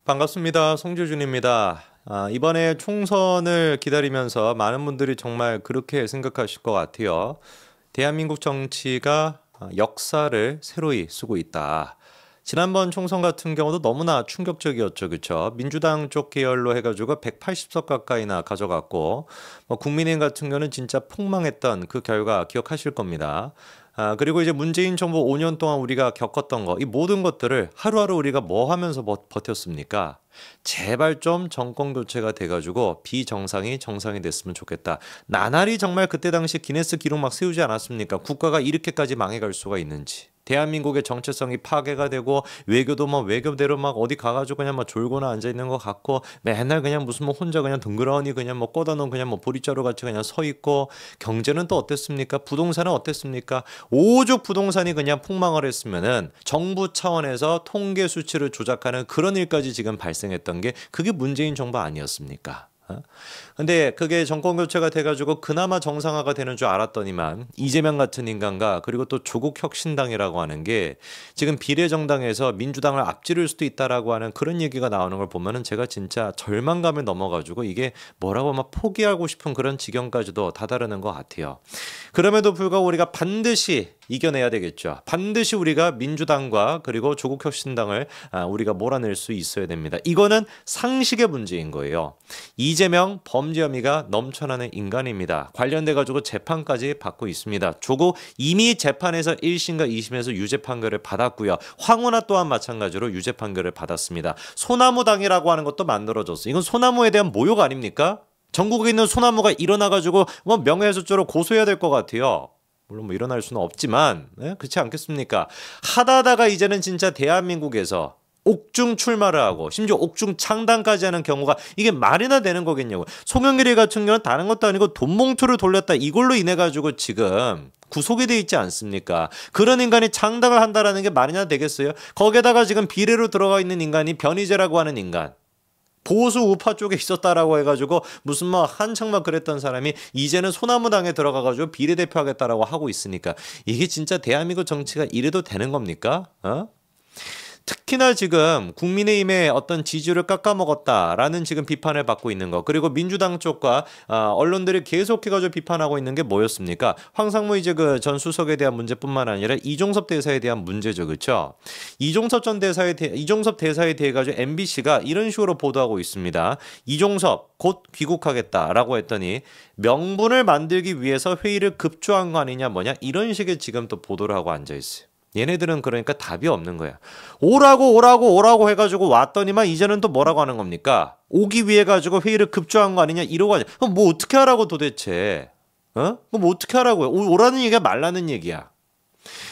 반갑습니다. 송재준입니다. 이번에 총선을 기다리면서 많은 분들이 정말 그렇게 생각하실 것 같아요. 대한민국 정치가 역사를 새로이 쓰고 있다. 지난번 총선 같은 경우도 너무나 충격적이었죠. 그렇죠? 민주당 쪽 계열로 해가지고 180석 가까이나 가져갔고 국민의힘 같은 경우는 진짜 폭망했던 그 결과 기억하실 겁니다. 그리고 이제 문재인 정부 5년 동안 우리가 겪었던 거, 이 모든 것들을 하루하루 우리가 뭐 하면서 버텼습니까? 제발 좀 정권 교체가 돼가지고 비정상이 정상이 됐으면 좋겠다. 나날이 정말 그때 당시 기네스 기록 막 세우지 않았습니까? 국가가 이렇게까지 망해갈 수가 있는지. 대한민국의 정체성이 파괴가 되고 외교도 뭐 외교대로 막 어디 가가지고 그냥 막 졸고나 앉아 있는 것 같고 맨날 그냥 무슨 뭐 혼자 그냥 덩그러니 그냥 뭐 꽂아놓은 그냥 뭐 보리자루 같이 그냥 서 있고 경제는 또 어땠습니까? 부동산은 어땠습니까? 오죽 부동산이 그냥 폭망을 했으면은 정부 차원에서 통계 수치를 조작하는 그런 일까지 지금 발생했던 게 그게 문재인 정부 아니었습니까? 근데 그게 정권 교체가 돼가지고 그나마 정상화가 되는 줄 알았더니만 이재명 같은 인간과 그리고 또 조국 혁신당이라고 하는 게 지금 비례정당에서 민주당을 앞지를 수도 있다라고 하는 그런 얘기가 나오는 걸 보면은 제가 진짜 절망감에 넘어가지고 이게 뭐라고 막 포기하고 싶은 그런 지경까지도 다다르는 것 같아요. 그럼에도 불구하고 우리가 반드시 이겨내야 되겠죠. 반드시 우리가 민주당과 그리고 조국 혁신당을 우리가 몰아낼 수 있어야 됩니다. 이거는 상식의 문제인 거예요. 이재명 범죄 혐의가 넘쳐나는 인간입니다. 관련돼 가지고 재판까지 받고 있습니다. 조국 이미 재판에서 1심과 2심에서 유죄 판결을 받았고요. 황운하 또한 마찬가지로 유죄 판결을 받았습니다. 소나무당이라고 하는 것도 만들어졌어요. 이건 소나무에 대한 모욕 아닙니까? 전국에 있는 소나무가 일어나가지고 뭐 명예훼손죄로 고소해야 될 것 같아요. 물론 뭐 일어날 수는 없지만 그렇지 않겠습니까? 하다하다가 이제는 진짜 대한민국에서 옥중 출마를 하고 심지어 옥중 창당까지 하는 경우가 이게 말이나 되는 거겠냐고. 송영길이 같은 경우는 다른 것도 아니고 돈봉투를 돌렸다 이걸로 인해 가지고 지금 구속이 돼 있지 않습니까? 그런 인간이 창당을 한다라는 게 말이나 되겠어요? 거기에다가 지금 비례로 들어가 있는 인간이 변희재라고 하는 인간. 보수 우파 쪽에 있었다라고 해가지고 무슨 뭐 한창만 그랬던 사람이 이제는 소나무당에 들어가가지고 비례대표 하겠다라고 하고 있으니까 이게 진짜 대한민국 정치가 이래도 되는 겁니까? 특히나 지금 국민의힘의 어떤 지지율을 깎아먹었다라는 지금 비판을 받고 있는 거, 그리고 민주당 쪽과 언론들이 계속해가지고 비판하고 있는 게 뭐였습니까? 황상무 이제 그 전 수석에 대한 문제뿐만 아니라 이종섭 대사에 대한 문제죠, 그렇죠? 이종섭 대사에 대해 가지고 MBC가 이런 식으로 보도하고 있습니다. 이종섭 곧 귀국하겠다라고 했더니 명분을 만들기 위해서 회의를 급조한 거 아니냐 뭐냐 이런 식의 지금 또 보도를 하고 앉아 있어요. 얘네들은 그러니까 답이 없는 거야. 오라고 해가지고 왔더니만 이제는 또 뭐라고 하는 겁니까? 오기 위해 가지고 회의를 급조한 거 아니냐 이러고 하냐. 그럼 뭐 어떻게 하라고 도대체? 그럼 뭐 어떻게 하라고요? 오라는 얘기가 말라는 얘기야.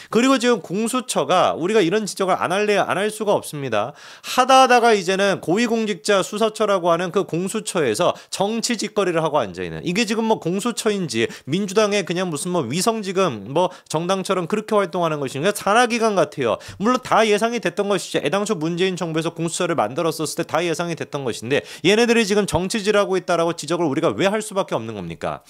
그리고 지금 공수처가 우리가 이런 지적을 안 할 수가 없습니다. 하다하다가 이제는 고위공직자 수사처라고 하는 그 공수처에서 정치 짓거리를 하고 앉아있는, 이게 지금 뭐 공수처인지 민주당의 그냥 무슨 뭐 위성지금 뭐 정당처럼 그렇게 활동하는 것인가 산하기관 같아요. 물론 다 예상이 됐던 것이죠. 애당초 문재인 정부에서 공수처를 만들었었을 때 다 예상이 됐던 것인데 얘네들이 지금 정치질하고 있다라고 지적을 우리가 왜 할 수밖에 없는 겁니까?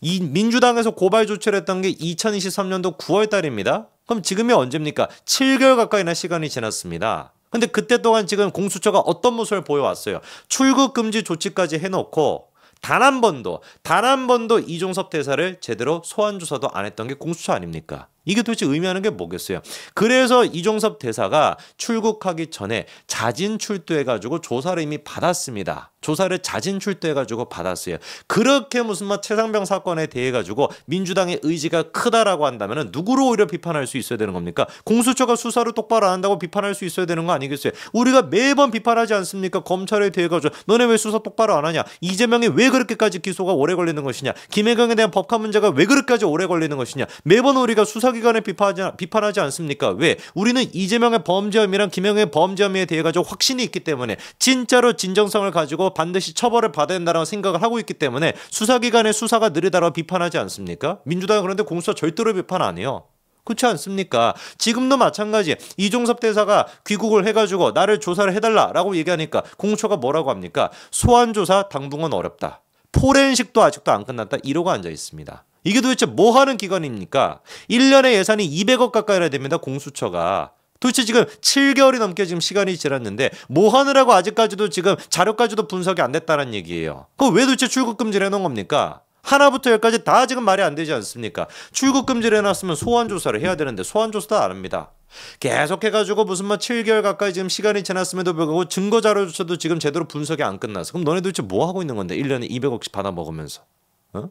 이 민주당에서 고발 조치를 했던 게 2023년도 9월 달입니다. 그럼 지금이 언제입니까? 7개월 가까이나 시간이 지났습니다. 근데 그때 동안 지금 공수처가 어떤 모습을 보여왔어요? 출국 금지 조치까지 해놓고 단 한 번도 이종섭 대사를 제대로 소환 조사도 안 했던 게 공수처 아닙니까? 이게 도대체 의미하는 게 뭐겠어요? 그래서 이종섭 대사가 출국하기 전에 자진 출두해가지고 조사를 이미 받았습니다. 조사를 자진 출두해가지고 받았어요. 그렇게 무슨 뭐 최상병 사건에 대해 가지고 민주당의 의지가 크다라고 한다면 누구를 오히려 비판할 수 있어야 되는 겁니까? 공수처가 수사를 똑바로 안 한다고 비판할 수 있어야 되는 거 아니겠어요? 우리가 매번 비판하지 않습니까? 검찰에 대해 가지고 너네 왜 수사 똑바로 안 하냐? 이재명이 왜 그렇게까지 기소가 오래 걸리는 것이냐? 김혜경에 대한 법화 문제가 왜 그렇게까지 오래 걸리는 것이냐? 매번 우리가 수사기관을 비판하지 않습니까? 왜? 우리는 이재명의 범죄 혐의랑 김혜경의 범죄 혐의에 대해 가지고 확신이 있기 때문에 진짜로 진정성을 가지고 반드시 처벌을 받아야 된다고 생각을 하고 있기 때문에 수사기관의 수사가 느리다라고 비판하지 않습니까? 민주당은 그런데 공수처 절대로 비판 안 해요. 그렇지 않습니까? 지금도 마찬가지. 이종섭 대사가 귀국을 해가지고 나를 조사를 해달라라고 얘기하니까 공수처가 뭐라고 합니까? 소환조사 당분간 어렵다. 포렌식도 아직도 안 끝났다. 이러고 앉아 있습니다. 이게 도대체 뭐 하는 기관입니까? 1년에 예산이 200억 가까이나 됩니다. 공수처가. 도대체 지금 7개월이 넘게 지금 시간이 지났는데 뭐 하느라고 아직까지도 지금 자료까지도 분석이 안 됐다는 얘기예요. 그럼 왜 도대체 출국 금지를 해놓은 겁니까? 하나부터 열까지 다 지금 말이 안 되지 않습니까? 출국 금지를 해놨으면 소환 조사를 해야 되는데 소환 조사도 안 합니다. 계속해가지고 무슨 뭐 7개월 가까이 지금 시간이 지났음에도 불구하고 증거 자료조차도 지금 제대로 분석이 안 끝났어. 그럼 너네 도대체 뭐 하고 있는 건데 1년에 200억씩 받아 먹으면서. 어?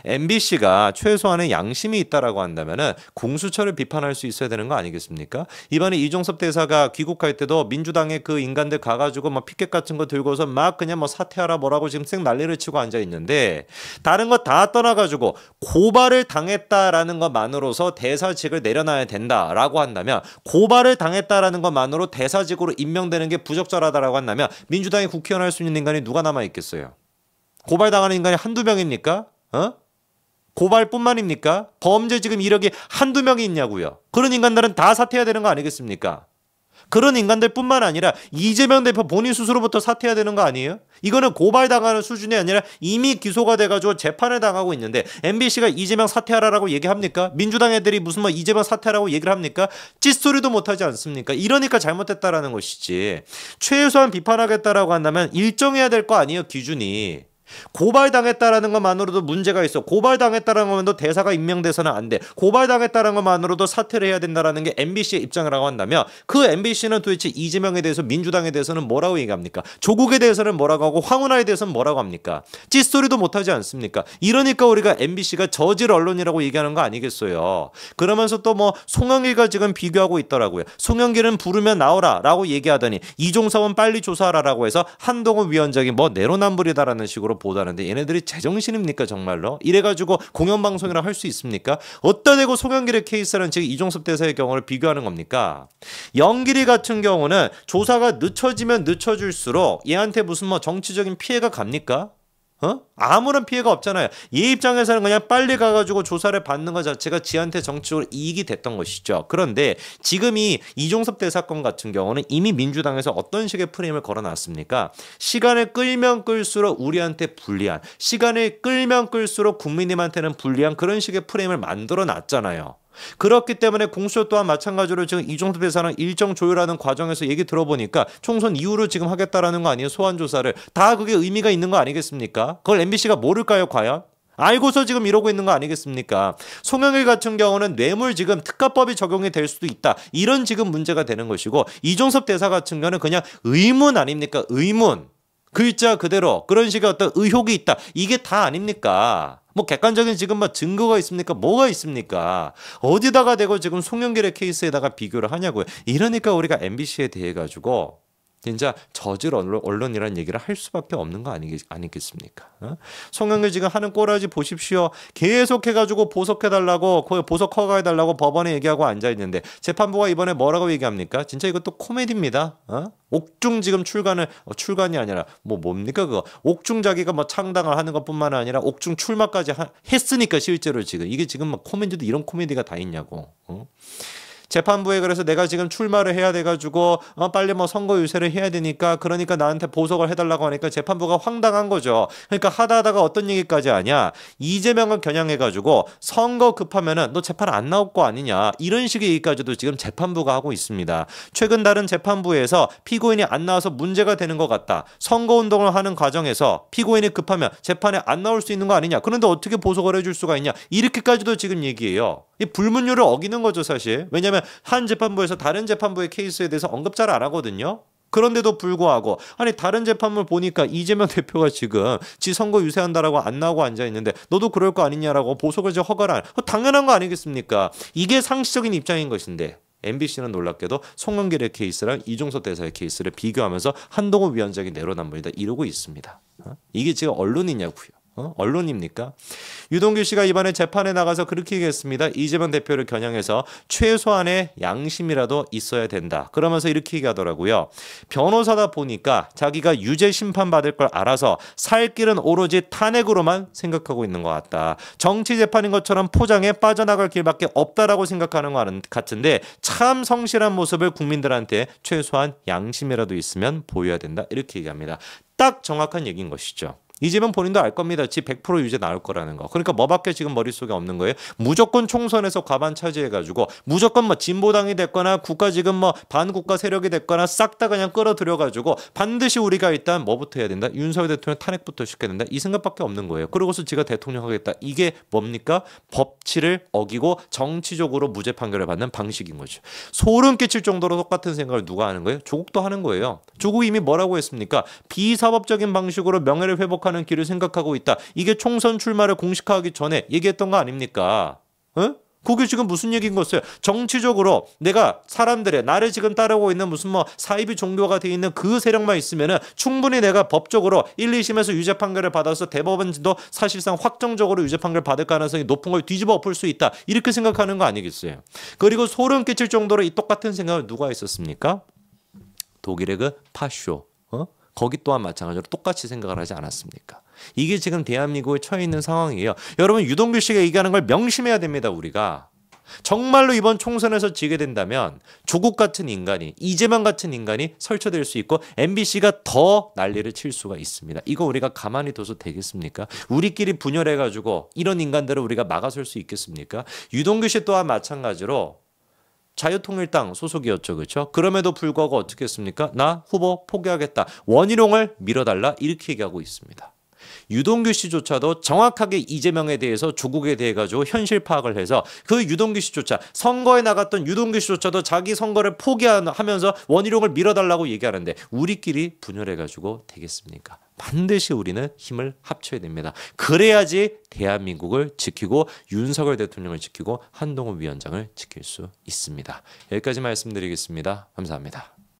MBC가 최소한의 양심이 있다라고 한다면은 공수처를 비판할 수 있어야 되는 거 아니겠습니까? 이번에 이종섭 대사가 귀국할 때도 민주당의 그 인간들 가가지고 막 피켓 같은 거 들고서 막 그냥 뭐 사퇴하라 뭐라고 지금 쌩 난리를 치고 앉아 있는데 다른 거 다 떠나가지고 고발을 당했다라는 것만으로서 대사직을 내려놔야 된다라고 한다면 고발을 당했다라는 것만으로 대사직으로 임명되는 게 부적절하다라고 한다면 민주당이 국회의원 할 수 있는 인간이 누가 남아 있겠어요? 고발당하는 인간이 한두 명입니까? 고발뿐만입니까? 범죄 지금 이력이 한두 명이 있냐고요. 그런 인간들은 다 사퇴해야 되는 거 아니겠습니까? 그런 인간들뿐만 아니라 이재명 대표 본인 스스로부터 사퇴해야 되는 거 아니에요? 이거는 고발당하는 수준이 아니라 이미 기소가 돼가지고 재판을 당하고 있는데 MBC가 이재명 사퇴하라라고 얘기합니까? 민주당 애들이 무슨 뭐 이재명 사퇴하라고 얘기를 합니까? 찌소리도 못하지 않습니까? 이러니까 잘못됐다라는 것이지. 최소한 비판하겠다라고 한다면 일정해야 될 거 아니에요, 기준이. 고발당했다라는 것만으로도 문제가 있어. 고발당했다라는 것만으로도 대사가 임명돼서는 안 돼. 고발당했다라는 것만으로도 사퇴를 해야 된다라는 게 MBC의 입장이라고 한다면 그 MBC는 도대체 이재명에 대해서 민주당에 대해서는 뭐라고 얘기합니까? 조국에 대해서는 뭐라고 하고 황운하에 대해서는 뭐라고 합니까? 찌소리도 못하지 않습니까? 이러니까 우리가 MBC가 저질 언론이라고 얘기하는 거 아니겠어요. 그러면서 또 뭐 송영길과 지금 비교하고 있더라고요. 송영길은 부르면 나오라 라고 얘기하더니 이종섭은 빨리 조사하라라고 해서 한동훈 위원장이 뭐 내로남불이다라는 식으로 보다는데 얘네들이 제정신입니까 정말로? 이래가지고 공영방송이라 할 수 있습니까? 어디다 대고 송영길의 케이스랑 지금 이종섭 대사의 경우를 비교하는 겁니까? 영길이 같은 경우는 조사가 늦춰지면 늦춰질수록 얘한테 무슨 뭐 정치적인 피해가 갑니까? 아무런 피해가 없잖아요. 얘 입장에서는 그냥 빨리 가가지고 조사를 받는 것 자체가 지한테 정치적으로 이익이 됐던 것이죠. 그런데 지금 이 이종섭 대사건 같은 경우는 이미 민주당에서 어떤 식의 프레임을 걸어놨습니까? 시간을 끌면 끌수록 우리한테 불리한, 시간을 끌면 끌수록 국민님한테는 불리한 그런 식의 프레임을 만들어 놨잖아요. 그렇기 때문에 공수처 또한 마찬가지로 지금 이종섭 대사랑 일정 조율하는 과정에서 얘기 들어보니까 총선 이후로 지금 하겠다라는 거 아니에요? 소환 조사를. 다 그게 의미가 있는 거 아니겠습니까? 그걸 MBC가 모를까요 과연? 알고서 지금 이러고 있는 거 아니겠습니까? 송영길 같은 경우는 뇌물 지금 특가법이 적용이 될 수도 있다. 이런 지금 문제가 되는 것이고 이종섭 대사 같은 경우는 그냥 의문 아닙니까? 의문. 글자 그대로 그런 식의 어떤 의혹이 있다. 이게 다 아닙니까? 뭐 객관적인 지금 뭐 증거가 있습니까? 뭐가 있습니까? 어디다가 대고 지금 송영길의 케이스에다가 비교를 하냐고요. 이러니까 우리가 MBC에 대해 가지고 진짜 저질 언론이라는 얘기를 할 수밖에 없는 거 아니겠습니까? 송영길 지금 하는 꼬라지 보십시오. 계속해가지고 보석해달라고 보석 허가해달라고 법원에 얘기하고 앉아있는데 재판부가 이번에 뭐라고 얘기합니까? 진짜 이것도 코미디입니다. 옥중 지금 출간이 아니라 뭡니까 그거 옥중 자기가 뭐 창당을 하는 것뿐만 아니라 옥중 출마까지 했으니까 실제로 지금 이게 지금 막 코미디도 이런 코미디가 다 있냐고. 재판부에 그래서 내가 지금 출마를 해야 돼가지고 빨리 뭐 선거 유세를 해야 되니까 그러니까 나한테 보석을 해달라고 하니까 재판부가 황당한 거죠. 그러니까 하다가 어떤 얘기까지 하냐. 이재명을 겨냥해가지고 선거 급하면은 너 재판 안 나올 거 아니냐. 이런 식의 얘기까지도 지금 재판부가 하고 있습니다. 최근 다른 재판부에서 피고인이 안 나와서 문제가 되는 것 같다. 선거운동을 하는 과정에서 피고인이 급하면 재판에 안 나올 수 있는 거 아니냐. 그런데 어떻게 보석을 해줄 수가 있냐. 이렇게까지도 지금 얘기해요. 이 불문율을 어기는 거죠 사실. 왜냐하면 한 재판부에서 다른 재판부의 케이스에 대해서 언급 잘 안 하거든요. 그런데도 불구하고 아니 다른 재판을 보니까 이재명 대표가 지금 지 선거 유세한다라고 안 나오고 앉아있는데 너도 그럴 거 아니냐라고 보석을 지금 허가를 안 당연한 거 아니겠습니까? 이게 상식적인 입장인 것인데 MBC는 놀랍게도 송영길의 케이스랑 이종섭 대사의 케이스를 비교하면서 한동훈 위원장이 내로남불이다 이러고 있습니다. 이게 지금 언론이냐고요. 언론입니까? 유동규 씨가 이번에 재판에 나가서 그렇게 얘기했습니다. 이재명 대표를 겨냥해서 최소한의 양심이라도 있어야 된다. 그러면서 이렇게 얘기하더라고요. 변호사다 보니까 자기가 유죄 심판 받을 걸 알아서 살 길은 오로지 탄핵으로만 생각하고 있는 것 같다. 정치 재판인 것처럼 포장해 빠져나갈 길밖에 없다라고 생각하는 것 같은데 참 성실한 모습을 국민들한테 최소한 양심이라도 있으면 보여야 된다. 이렇게 얘기합니다. 딱 정확한 얘기인 것이죠. 이재명 본인도 알 겁니다. 지 100% 유죄 나올 거라는 거. 그러니까 뭐밖에 지금 머릿속에 없는 거예요. 무조건 총선에서 과반 차지해가지고 무조건 뭐 진보당이 됐거나 국가 지금 뭐 반국가 세력이 됐거나 싹 다 그냥 끌어들여가지고 반드시 우리가 일단 뭐부터 해야 된다? 윤석열 대통령 탄핵부터 시켜야 된다. 이 생각밖에 없는 거예요. 그러고서 지가 대통령 하겠다. 이게 뭡니까? 법치를 어기고 정치적으로 무죄 판결을 받는 방식인 거죠. 소름 끼칠 정도로 똑같은 생각을 누가 하는 거예요? 조국도 하는 거예요. 조국이 이미 뭐라고 했습니까? 비사법적인 방식으로 명예를 회복하는 길을 생각하고 있다. 이게 총선 출마를 공식화하기 전에 얘기했던 거 아닙니까? 어? 그게 지금 무슨 얘기인 거였어요? 정치적으로 내가 사람들의 나를 지금 따르고 있는 무슨 뭐 사이비 종교가 돼 있는 그 세력만 있으면은 충분히 내가 법적으로 1, 2심에서 유죄 판결을 받아서 대법원도 사실상 확정적으로 유죄 판결 받을 가능성이 높은 걸 뒤집어 엎을 수 있다. 이렇게 생각하는 거 아니겠어요? 그리고 소름 끼칠 정도로 이 똑같은 생각을 누가 했었습니까? 독일의 그 파쇼. 거기 또한 마찬가지로 똑같이 생각을 하지 않았습니까? 이게 지금 대한민국에 처해 있는 상황이에요. 여러분 유동규 씨가 얘기하는 걸 명심해야 됩니다. 우리가. 정말로 이번 총선에서 지게 된다면 조국 같은 인간이 이재명 같은 인간이 설쳐될 수 있고 MBC가 더 난리를 칠 수가 있습니다. 이거 우리가 가만히 둬서 되겠습니까? 우리끼리 분열해가지고 이런 인간들을 우리가 막아설 수 있겠습니까? 유동규 씨 또한 마찬가지로 자유통일당 소속이었죠. 그렇죠? 그럼에도 불구하고 어떻게 했습니까? 나 후보 포기하겠다. 원희룡을 밀어달라. 이렇게 얘기하고 있습니다. 유동규 씨조차도 정확하게 이재명에 대해서 조국에 대해 가지고 현실 파악을 해서 그 유동규 씨조차 선거에 나갔던 유동규 씨조차도 자기 선거를 포기하면서 원희룡을 밀어달라고 얘기하는데 우리끼리 분열해가지고 되겠습니까? 반드시 우리는 힘을 합쳐야 됩니다. 그래야지 대한민국을 지키고 윤석열 대통령을 지키고 한동훈 위원장을 지킬 수 있습니다. 여기까지 말씀드리겠습니다. 감사합니다.